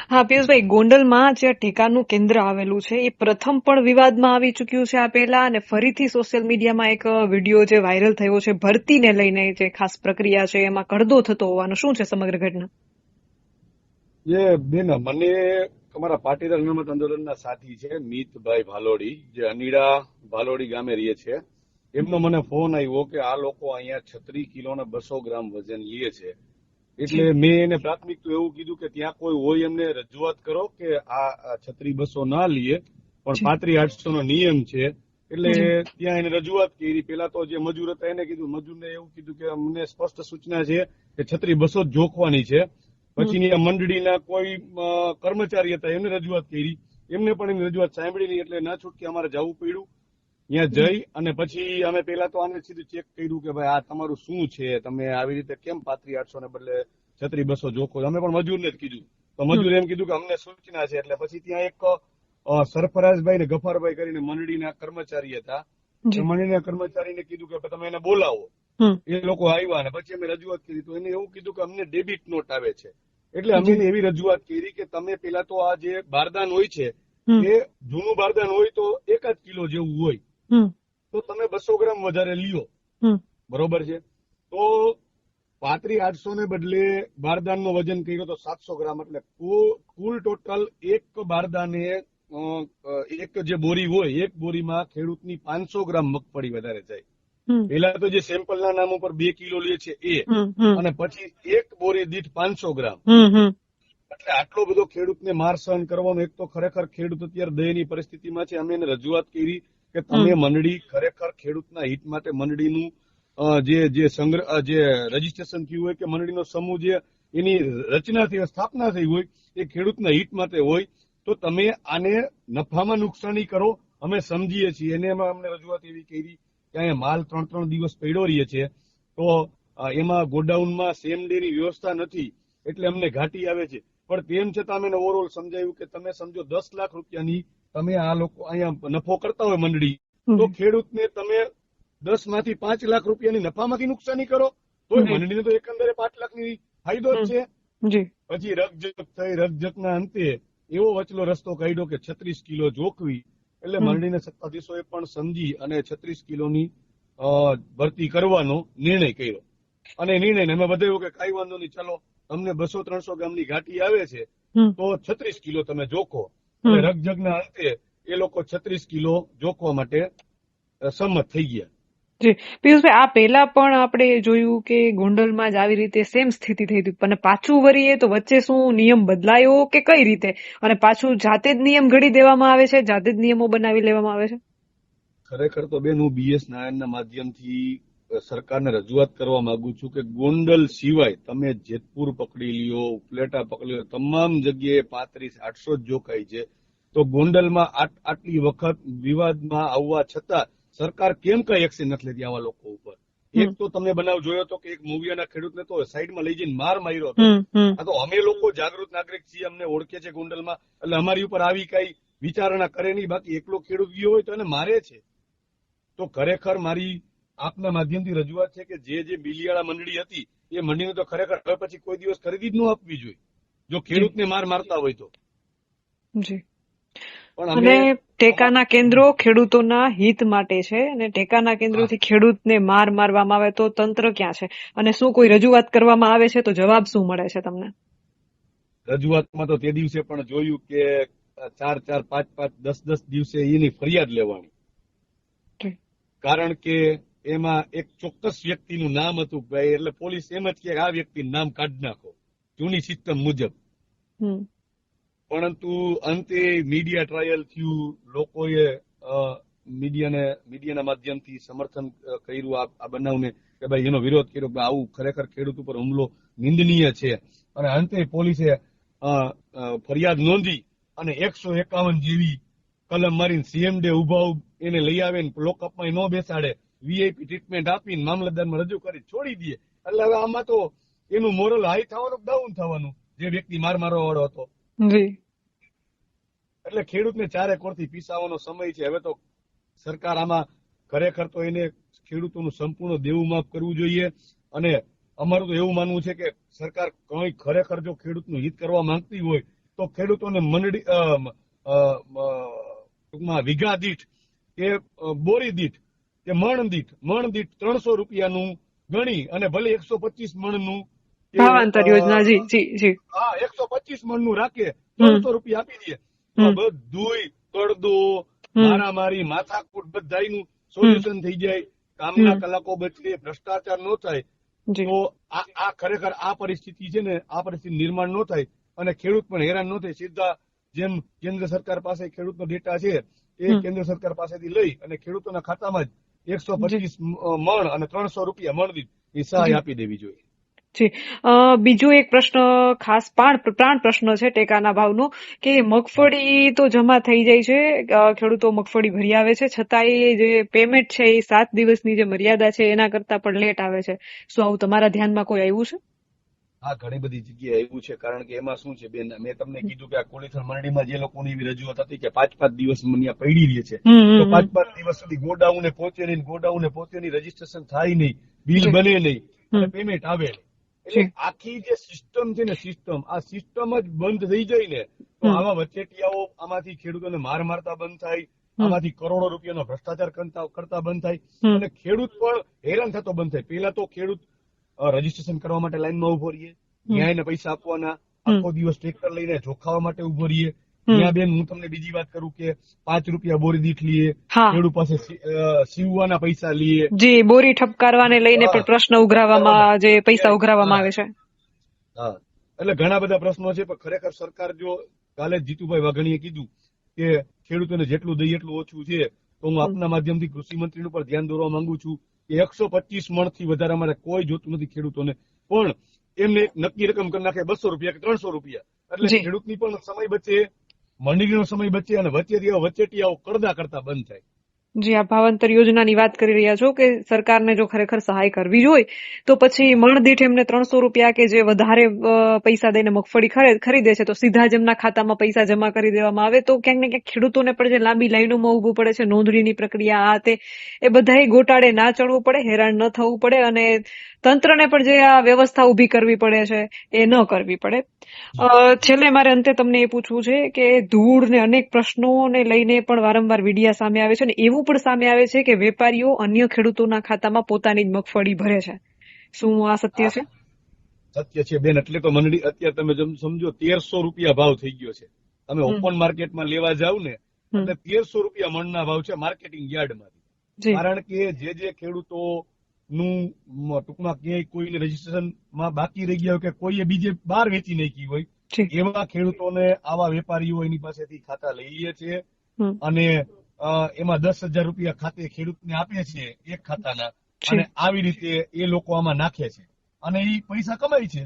હા પિયુષભાઈ, ગોંડલમાં જે ટેકાનું કેન્દ્ર આવેલું છે એ પ્રથમ પણ વિવાદમાં આવી ચૂક્યું છે આ પહેલા, અને ફરીથી સોશિયલ મીડિયામાં એક વિડીયો જે વાયરલ થયો છે ભરતીને લઈને જે ખાસ પ્રક્રિયા છે એમાં કડદો થતો હોવાનું, શું છે સમગ્ર ઘટના? બેન, મને અમારા પાટીદાર અનામત આંદોલનના સાથી છે મિતભાઈ ભાલોડી, જે અનીડા ભાલોડી ગામે રહે છે. એમનો મને ફોન આવ્યો કે આ લોકો અહીંયા 36 કિલો ને 200 ગ્રામ વજન લે છે. એટલે મેં એને પ્રાથમિક તો એવું કીધું કે ત્યાં કોઈ હોય એમને રજૂઆત કરો કે આ 36-200 ના લે, પણ 35-800 નો નિયમ છે. એટલે ત્યાં એને રજૂઆત કરી. પેલા તો જે મજૂર હતા એને કીધું, મજૂરને એવું કીધું કે અમને સ્પષ્ટ સૂચના છે કે 36-200 જ જોખવાની છે. પછી મંડળીના કોઈ કર્મચારી હતા એમને રજૂઆત કરી, એમને પણ એની રજૂઆત સાંભળી નહીં. એટલે ના છૂટકે અમારે જવું પડ્યું ત્યાં જઈ. અને પછી અમે પેલા તો આને સીધું ચેક કર્યું કે ભાઈ આ તમારું શું છે, તમે આવી રીતે કેમ 35-800 ને બદલે 36-200 જોખો? અમે પણ મજૂરને જ કીધું, તો મજૂર એમ કીધું કે અમને સૂચના છે. એટલે પછી ત્યાં એક સરફરાજભાઈ ને ગફારભાઈ કરીને મંડળીના કર્મચારી હતા, મંડળીના કર્મચારીને કીધું કે તમે એને બોલાવો. એ લોકો આવ્યા અને પછી અમે રજૂઆત કરી. તો એને એવું કીધું કે અમને ડેબિટ નોટ આવે છે. એટલે અમે એવી રજૂઆત કરી કે તમે પેલા તો આ જે બારદાન હોય છે એ જૂનું બારદાન હોય તો 1 કિલો જેવું હોય, તો તમે 200 ગ્રામ વધારે લ્યો, બરોબર છે? તો 35-800 ને બદલે બારદાનનું વજન કર્યો તો 700 ગ્રામ. એટલે કુલ ટોટલ એક બારદાને એક જે બોરી હોય, એક બોરીમાં ખેડૂતની 500 ગ્રામ મગફળી વધારે જાય. પેલા તો જે સેમ્પલના નામ ઉપર 2 કિલો લે છે એ, અને પછી એક બોરી દીઠ 500 ગ્રામ. એટલે આટલો બધો ખેડૂતને માર સહન કરવાનો. એક તો ખરેખર ખેડૂત અત્યારે દયનીય પરિસ્થિતિમાં છે. અમે એને રજૂઆત કરી કે તમે મંડળી ખરેખર ખેડૂતના હિત માટે મંડળીનું જે રજીસ્ટ્રેશન થયું હોય કે મંડળીનો સમૂહ જે એની રચના થઈ, સ્થાપના થઈ હોય, એ ખેડૂતના હિત માટે હોય, તો તમે આને નફામાં નુકસાની કરો. અમે સમજીએ છીએ. એને અમને રજૂઆત એવી કરી કે અહીંયા માલ 3-3 દિવસ પડ્યો રહે છે, તો એમાં ગોડાઉનમાં સેમ ડે ની વ્યવસ્થા નથી, એટલે અમને ઘાટી આવે છે. પણ તેમ છતાં અમે ઓવરઓલ સમજાવ્યું કે તમે સમજો 10 લાખ રૂપિયાની તમે આ લોકો અહીંયા નફો કરતા હોય મંડળી, તો ખેડૂતને તમે 10 માંથી 5 લાખ રૂપિયાની નફામાંથી નુકસાની કરો તો મંડળીને તો એકંદરે 5 લાખની ફાયદો જ છે. પછી રકઝક થઈ. રકઝકના અંતે એવો વચલો રસ્તો કાઢ્યો કે 36 કિલો જોખવી. એટલે મંડળીના સત્તાધીશોએ પણ સમજી અને 36 કિલોની ભરતી કરવાનો નિર્ણય કર્યો. અને નિર્ણય અમે બધાયું કે કઈ વાંધો નહીં, ચાલો તમને 200-300 ગ્રામની ઘાટી આવે છે તો 36 કિલો તમે જોખો. એટલે રકઝકના અંતે એ લોકો 36 કિલો જોખવા માટે સંમત થઈ ગયા. જી પિયુષભાઈ, આ પહેલા પણ આપણે જોયું કે ગોંડલમાં જ આવી રીતે સેમ સ્થિતિ થઈ હતી, પણ પાછું વરીએ તો વચ્ચે શું નિયમ બદલાયો કે કઈ રીતે, અને પાછું જાતે જ નિયમ ઘડી દેવામાં આવે છે, જાતે જ નિયમો બનાવી લેવામાં આવે છે? ખરેખર તો બેન, હું BS નારાયણના માધ્યમથી સરકારને રજૂઆત કરવા માંગુ છું કે ગોંડલ સિવાય તમે જેતપુર પકડી લ્યો, ઉપલેટા પકડી લ્યો, તમામ જગ્યાએ 35-800 જ જોખાય છે. તો ગોંડલમાં આટલી વખત વિવાદમાં આવવા છતાં સરકાર કેમ કઈ એક્શન નથી લેતી આવા લોકો ઉપર? એક તો તમે બનાવ જોયો હતો કે એક મૂવિયાના ખેડૂતને તો સાઈડમાં લઈ જઈને માર માર્યો હતો. આ તો અમે લોકો જાગૃત નાગરિક છીએ, અમને ઓળખે છે ગોંડલમાં, એટલે અમારી ઉપર આવી કઈ વિચારણા કરે નહીં. બાકી એકલો ખેડૂત ગયો હોય તો એને મારે છે. તો ખરેખર મારી આપના માધ્યમથી રજૂઆત છે કે જે બિલિયાળા મંડળી હતી એ મંડળીને તો ખરેખર હવે પછી કોઈ દિવસ ખરીદી જ ન આપવી જોઈએ, જો ખેડૂતને માર મારતા હોય તો. અને ટેકાના કેન્દ્રો ખેડૂતોના હિત માટે છે, અને ટેકાના કેન્દ્રોથી ખેડૂતને માર મારવામાં આવે તો તંત્ર ક્યાં છે? અને શું કોઈ રજૂઆત કરવામાં આવે છે તો જવાબ શું મળે છે તમને? રજૂઆતમાં તો તે દિવસે પણ જોયું કે 4-4, 5-5, 10-10 દિવસે એની ફરિયાદ લેવાની. કારણ કે એમાં એક ચોક્કસ વ્યક્તિનું નામ હતું ભાઈ, એટલે પોલીસ એમ જ કે આ વ્યક્તિનું નામ કાઢી નાખો જૂની સિસ્ટમ મુજબ. પરંતુ અંતે મીડિયા ટ્રાયલ થયું, લોકોએ મીડિયાના માધ્યમથી સમર્થન કર્યું આ બનાવને કે ભાઈ એનો વિરોધ કર્યો કે આવું ખરેખર ખેડૂત ઉપર હુમલો નિંદનીય છે. અને અંતે પોલીસે ફરિયાદ નોંધી અને 151 જેવી કલમ મારીને CM ડે ઉભા એને લઈ આવે ને લોકઅપમાં ન બેસાડે, VIP ટ્રીટમેન્ટ આપીને મામલતદારમાં રજૂ કરી છોડી દે. એટલે હવે આમાં તો એનું મોરલ હાઈ થવાનું, ડાઉન થવાનું, જે વ્યક્તિ મારવા વાળો હતો. એટલે ખેડૂતને ચારે કોરથી પીસાવાનો સમય છે. હવે તો સરકાર આમાં ખરેખર તો એને ખેડૂતોનું સંપૂર્ણ દેવું માફ કરવું જોઈએ. અને અમારું તો એવું માનવું છે કે સરકાર કઈ ખરેખર જો ખેડૂતનું હિત કરવા માંગતી હોય તો ખેડૂતોને મંડળી ટૂંકમાં વીઘા દીઠ કે બોરી દીઠ કે મણ દીઠ 300 રૂપિયાનું ગણી અને ભલે 125 મણનું ભાવાંતર યોજના, જી જી જી, 125 મણનું રાખે 300 રૂપિયા આપી દે તો બધુંય કડદો મારામારી માથાકૂટ બધાયનું સોલ્યુશન થઈ જાય, કામના કલાકો બચે, ભ્રષ્ટાચાર ન થાય. તો આ ખરેખર આ પરિસ્થિતિ છે ને, આ પરિસ્થિતિ નિર્માણ ન થાય અને ખેડૂત પણ હેરાન ન થાય. સીધા જેમ કેન્દ્ર સરકાર પાસે ખેડૂતનો ડેટા છે એ કેન્દ્ર સરકાર પાસેથી લઈ અને ખેડૂતોના ખાતામાં જ 125 મણ અને 300 રૂપિયા મણ દીઠ એ સહાય આપી દેવી જોઈએ. જી, બીજો એક પ્રશ્ન, ખાસ પ્રાણ પ્રશ્ન છે ટેકાના ભાવનો, કે મગફળી તો જમા થઈ જાય છે, ખેડૂતો મગફળી ભરી આવે છે, છતાંય જે પેમેન્ટ છે એ 7 દિવસની જે મર્યાદા છે એના કરતા પણ લેટ આવે છે. શું આવું તમારા ધ્યાનમાં કોઈ આવ્યું છે? હા, ઘણી બધી જગ્યાએ આવ્યું છે. કારણ કે એમાં શું છે બેન, મેં તમને કીધું કે આ કોળીથળ મંડીમાં જે લોકોની એવી રજૂઆત હતી કે 5-5 દિવસ મનિયા પડી રહી છે, તો 5-5 દિવસ સુધી ગોડાઉને પહોંચે નહીં, રજીસ્ટ્રેશન થાય નહીં, બિલ બને નહીં અને પેમેન્ટ આવે નહીં. એટલે આખી જે સિસ્ટમ છે ને, આ સિસ્ટમ જ બંધ થઈ જાય ને તો આવા વચેટિયાઓ આમાંથી ખેડૂતોને માર મારતા બંધ થાય, આમાંથી કરોડો રૂપિયાનો ભ્રષ્ટાચાર કરતા બંધ થાય અને ખેડૂત પણ હેરાન થતો બંધ થાય. પેલા તો ખેડૂત રજીસ્ટ્રેશન કરવા માટે લાઈનમાં ઉભો રહીએ, ન્યાયને પૈસા આપવાના, આખો દિવસ ટ્રેક્ટર લઈને જોખાવા માટે ઉભો રહીએ. ત્યાં બેન હું તમને બીજી વાત કરું કે 5 રૂપિયા બોરી દીઠ લઈએ, ખેડૂત પાસે સીવવાના પૈસા લઈએ, જી, બોરી ઠપકારવાને લઈને પણ પ્રશ્ન ઉઘરાવવામાં, જે પૈસા ઉઘરાવવામાં આવે છે. હા, એટલે ઘણા બધા પ્રશ્નો છે. પણ ખરેખર સરકાર, જો કાલે જીતુભાઈ વાઘાણીએ કીધું કે ખેડૂતોને જેટલું દઈએ એટલું ઓછું છે, તો હું આપના માધ્યમથી કૃષિ મંત્રીનું પણ ધ્યાન દોરવા માંગુ છું કે 125 મણથી વધારે અમારે કોઈ જોતું નથી ખેડૂતોને, પણ એમને નક્કી રકમ કરી નાખે 200 રૂપિયા કે 300 રૂપિયા. એટલે ખેડૂતની પણ સમય બચે, મંડીનો સમય બચે અને વચેટિયાઓ કરદા કરતા બંધ થાય. જી, આ ભાવાંતર યોજનાની વાત કરી રહ્યા છો કે સરકારને જો ખરેખર સહાય કરવી જોઈએ તો પછી મણ દીઠ એમને 300 રૂપિયા કે જે વધારે પૈસા દઈને મગફળી ખરીદે છે તો સીધા જ એમના ખાતામાં પૈસા જમા કરી દેવામાં આવે તો ક્યાંક ને ક્યાંક ખેડૂતોને પણ જે લાંબી લાઈનોમાં ઉભું પડે છે, નોંધણીની પ્રક્રિયા, આ તે, એ બધાય ગોટાળે ના ચડવું પડે, હેરાન ન થવું પડે અને તંત્રને પણ જે આ વ્યવસ્થા ઉભી કરવી પડે છે એ ન કરવી પડે. છેલ્લે મારે અંતે તમને એ પૂછવું છે કે ધૂળ ને અનેક પ્રશ્નોને લઈને પણ વારંવાર મીડિયા સામે આવે છે અને એવું પણ સામે આવે છે કે વેપારીઓ અન્ય ખેડૂતોના ખાતામાં પોતાની જ મગફળી ભરે છે. શું આ સત્ય છે? સત્ય છે બેન. એટલે તો મંડળી અત્યારે તમે સમજો 1300 રૂપિયા ભાવ થઈ ગયો છે. તમે ઓપન માર્કેટમાં લેવા જાવ ને એટલે 1300 રૂપિયા મણના ભાવ છે માર્કેટિંગ યાર્ડમાંથી. કારણ કે જે ખેડૂતો નું ટૂંકમાં ક્યાંય કોઈને રજીસ્ટ્રેશનમાં બાકી રહી ગયા હોય કે કોઈએ બીજે બહાર વેચી નાખી હોય, એવા ખેડૂતોને આવા વેપારીઓ એની પાસેથી ખાતા લઈ લે છે અને એમાં 10,000 રૂપિયા ખાતે ખેડૂતને આપે છે એક ખાતાના, અને આવી રીતે એ લોકો આમાં નાખે છે અને એ પૈસા કમાય છે.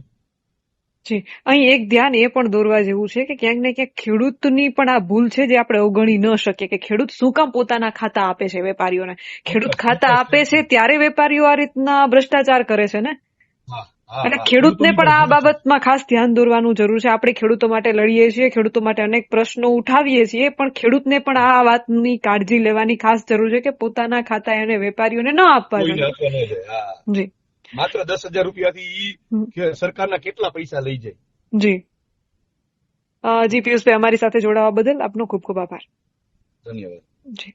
જી, અહીં એક ધ્યાન એ પણ દોરવા જેવું છે કે ક્યાંક ને ક્યાંક ખેડૂતની પણ આ ભૂલ છે જે આપણે અવગણી ન શકીએ કે ખેડૂત શું કામ પોતાના ખાતા આપે છે વેપારીઓને. ખેડૂત ખાતા આપે છે ત્યારે વેપારીઓ આ રીતના ભ્રષ્ટાચાર કરે છે ને. અને ખેડૂતને પણ આ બાબતમાં ખાસ ધ્યાન દોરવાનું જરૂર છે. આપણે ખેડૂતો માટે લડીએ છીએ, ખેડૂતો માટે અનેક પ્રશ્નો ઉઠાવીએ છીએ, પણ ખેડૂતને પણ આ વાતની કાળજી લેવાની ખાસ જરૂર છે કે પોતાના ખાતા એને વેપારીઓને ન આપવા જોઈએ. જી, માત્ર 10,000 રૂપિયાથી સરકારના કેટલા પૈસા લઈ જાય. જી જી, પિયુષભાઈ, અમારી સાથે જોડાવા બદલ આપનો ખૂબ ખૂબ આભાર. ધન્યવાદ. જી.